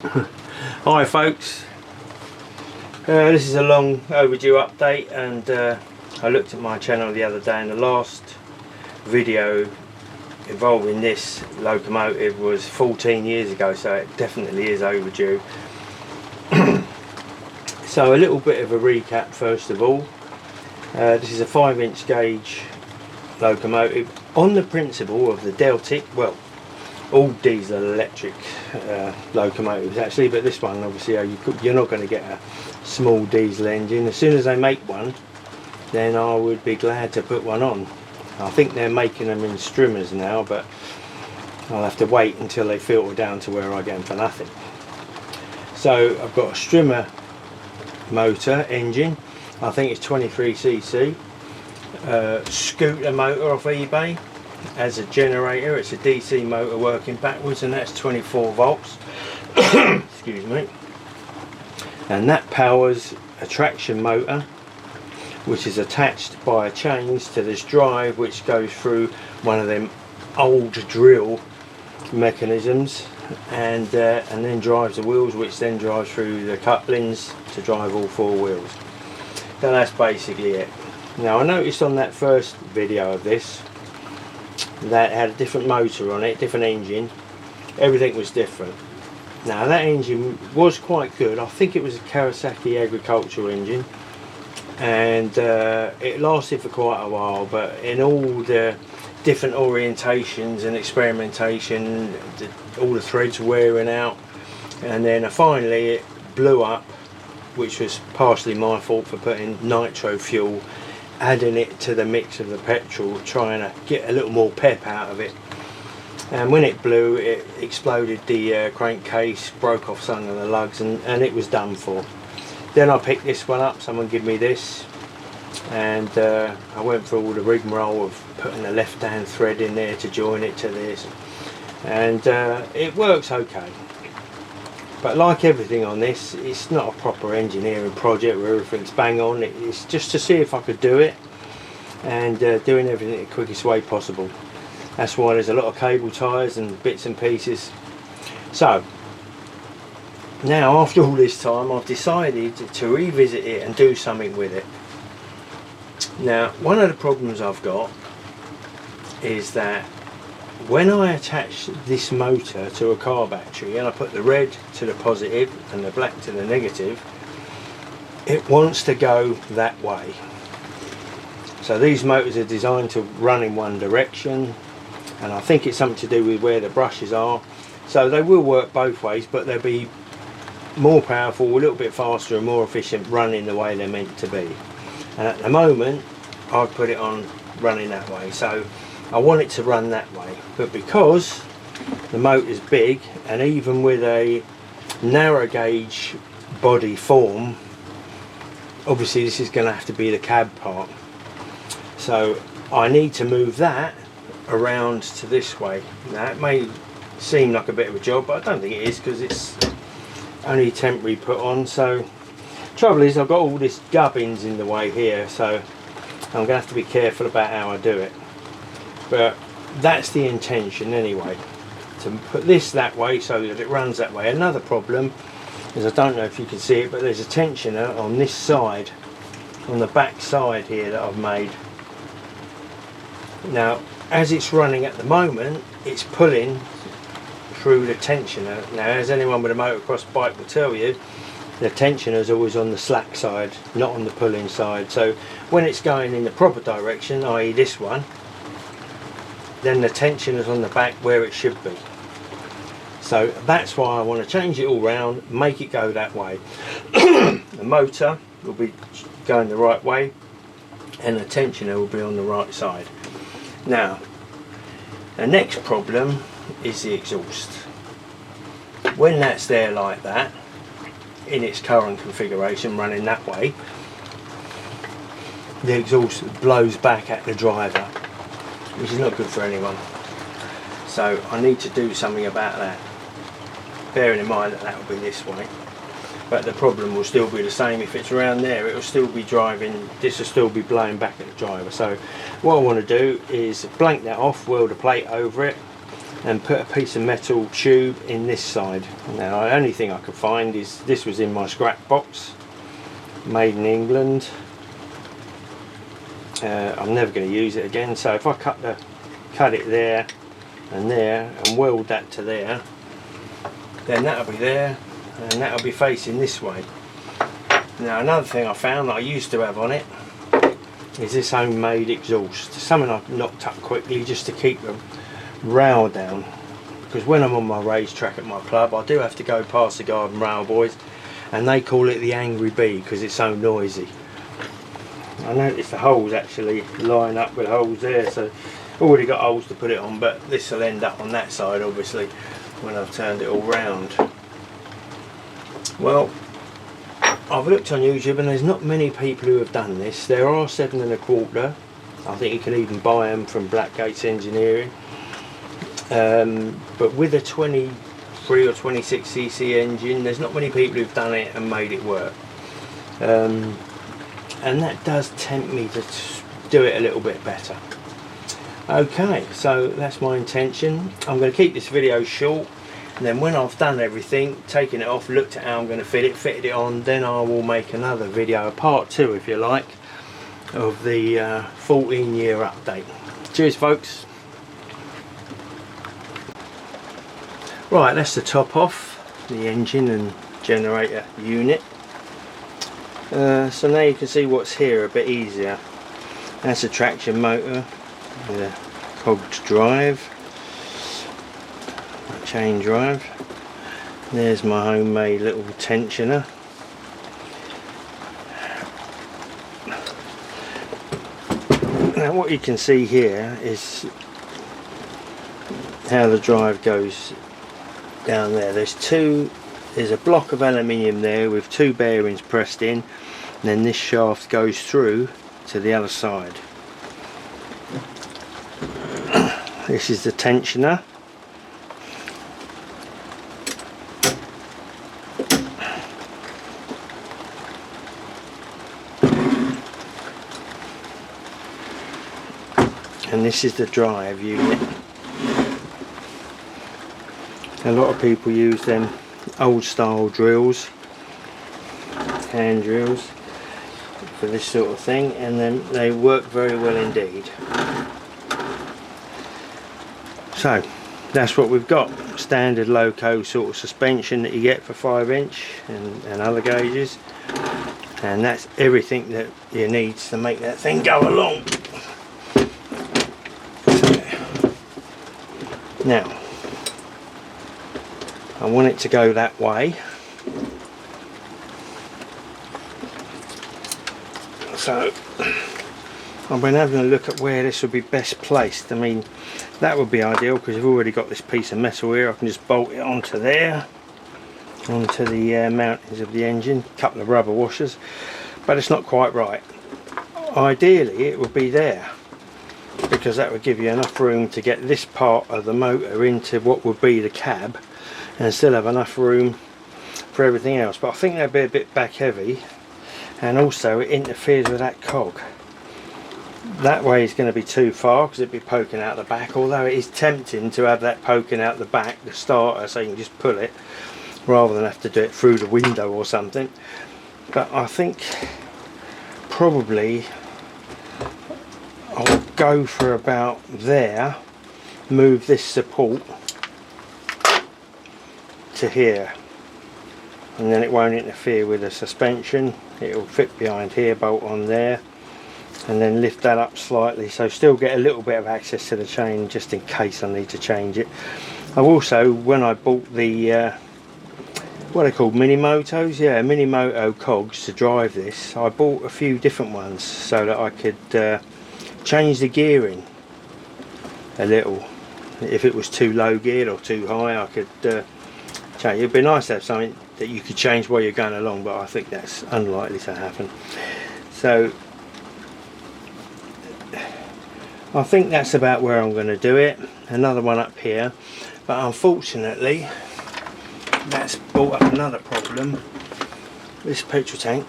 Hi folks, this is a long overdue update, and I looked at my channel the other day and the last video involving this locomotive was 14 years ago, so it definitely is overdue. So a little bit of a recap first of all. This is a 5-inch gauge locomotive on the principle of the Deltic, well, all diesel electric locomotives actually, but this one obviously you're not going to get a small diesel engine. As soon as they make one, then I would be glad to put one on. I think they're making them in streamers now, but I'll have to wait until they filter down to where I get them for nothing. So I've got a streamer motor engine, I think it's 23cc, scooter motor off eBay. As a generator, it's a DC motor working backwards, and that's 24 volts. Excuse me. And that powers a traction motor, which is attached by chains to this drive, which goes through one of them old drill mechanisms, and then drives the wheels, which then drives through the couplings to drive all 4 wheels. So that's basically it. Now I noticed on that first video of this that had a different motor on it, different engine, everything was different. Now that engine was quite good. I think it was a Kawasaki agricultural engine, and it lasted for quite a while, but in all the different orientations and experimentation, all the threads wearing out, and then finally it blew up, which was partially my fault for putting nitro fuel, adding it to the mix of the petrol, trying to get a little more pep out of it. And when it blew, it exploded the crankcase, broke off some of the lugs, and it was done for. Then I picked this one up, someone gave me this, and I went through all the rigmarole of putting the left hand thread in there to join it to this, and it works okay. But like everything on this, it's not a proper engineering project where everything's bang on. It's just to see if I could do it, and doing everything the quickest way possible. That's why there's a lot of cable ties and bits and pieces. So now after all this time, I've decided to revisit it and do something with it. Now one of the problems I've got is that when I attach this motor to a car battery and I put the red to the positive and the black to the negative, it wants to go that way. So these motors are designed to run in one direction, and I think it's something to do with where the brushes are. So they will work both ways, but they'll be more powerful, a little bit faster and more efficient running the way they're meant to be. And at the moment I've put it on running that way, so I want it to run that way. But because the motor's big, and even with a narrow gauge body form, obviously this is going to have to be the cab part, so I need to move that around to this way. Now it may seem like a bit of a job, but I don't think it is, because it's only temporary put on. So trouble is I've got all this gubbins in the way here, so I'm going to have to be careful about how I do it. But that's the intention anyway, to put this that way so that it runs that way. Another problem is, I don't know if you can see it, but there's a tensioner on this side, on the back side here, that I've made. Now as it's running at the moment, it's pulling through the tensioner. Now as anyone with a motocross bike will tell you, the tensioner is always on the slack side, not on the pulling side. So when it's going in the proper direction, i.e. this one, then the tension is on the back where it should be. So that's why I want to change it all round, make it go that way. The motor will be going the right way, and the tensioner will be on the right side. Now the next problem is the exhaust. When that's there like that, in its current configuration running that way, the exhaust blows back at the driver, which is not good for anyone. So I need to do something about that, bearing in mind that that will be this way. But the problem will still be the same. If it's around there, it will still be driving, this will still be blowing back at the driver. So what I want to do is blank that off, weld a plate over it, and put a piece of metal tube in this side. Now the only thing I could find is this was in my scrap box, made in England. I'm never going to use it again, so if I cut it there and weld that to there, then that'll be there and that'll be facing this way. Now another thing I found that I used to have on it is this homemade exhaust, something I've knocked up quickly just to keep the rail down, because when I'm on my racetrack at my club I do have to go past the garden rail boys, and they call it the angry bee because it's so noisy. I noticed the holes actually line up with holes there, so already got holes to put it on, but this will end up on that side obviously when I've turned it all round. Well, I've looked on YouTube and there's not many people who have done this. There are 7 1/4. I think you can even buy them from Blackgate's Engineering. But with a 23 or 26cc engine, there's not many people who've done it and made it work. And that does tempt me to do it a little bit better. Okay, so that's my intention. I'm going to keep this video short, and then when I've done everything, taken it off, looked at how I'm going to fitted it on, then I will make another video, a part 2 if you like, of the 14-year update. Cheers folks. Right, that's the top off, the engine and generator unit. So now you can see what's here a bit easier. That's a traction motor, the cogged drive, chain drive. There's my homemade little tensioner. Now what you can see here is how the drive goes down there. There's a block of aluminium there with 2 bearings pressed in, and then this shaft goes through to the other side. This is the tensioner. And this is the drive unit. A lot of people use them old style drills, hand drills, for this sort of thing, and then they work very well indeed. So that's what we've got, standard Loco sort of suspension that you get for 5" and other gauges, and that's everything that you need to make that thing go along. Now I want it to go that way, so I've been having a look at where this would be best placed. I mean, that would be ideal because I've already got this piece of metal here. I can just bolt it onto there, onto the mountings of the engine, a couple of rubber washers, but it's not quite right. Ideally it would be there, because that would give you enough room to get this part of the motor into what would be the cab and still have enough room for everything else. But I think that'd be a bit back heavy, and also it interferes with that cog. That way is going to be too far because it'd be poking out the back, although it is tempting to have that poking out the back, the starter, so you can just pull it rather than have to do it through the window or something. But I think probably I'll go for about there, move this support to here, and then it won't interfere with the suspension. It will fit behind here, bolt on there, and then lift that up slightly, so still get a little bit of access to the chain just in case I need to change it. I've also, when I bought the what are they called, mini motos, yeah, mini moto cogs to drive this, I bought a few different ones so that I could change the gearing a little. If it was too low geared or too high, I could change. It'd be nice to have something that you could change while you're going along, but I think that's unlikely to happen. So I think that's about where I'm going to do it. Another one up here, but unfortunately that's brought up another problem. This petrol tank,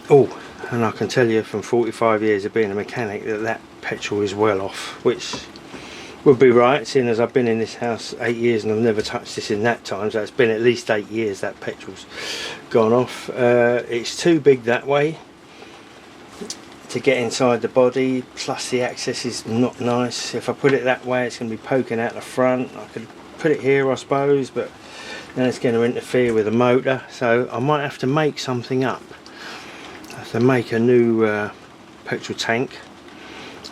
oh, and I can tell you from 45 years of being a mechanic that that petrol is well off, which would be right, seeing as I've been in this house 8 years and I've never touched this in that time, so it's been at least 8 years that petrol's gone off. It's too big that way to get inside the body, plus the access is not nice. If I put it that way, it's going to be poking out the front. I could put it here, I suppose, but then it's going to interfere with the motor, so I might have to make something up. I have to make a new petrol tank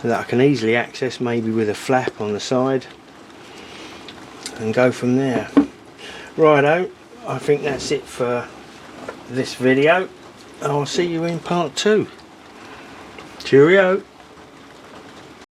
that I can easily access, maybe with a flap on the side, and go from there. Righto, I think that's it for this video. I'll see you in part 2. Cheerio.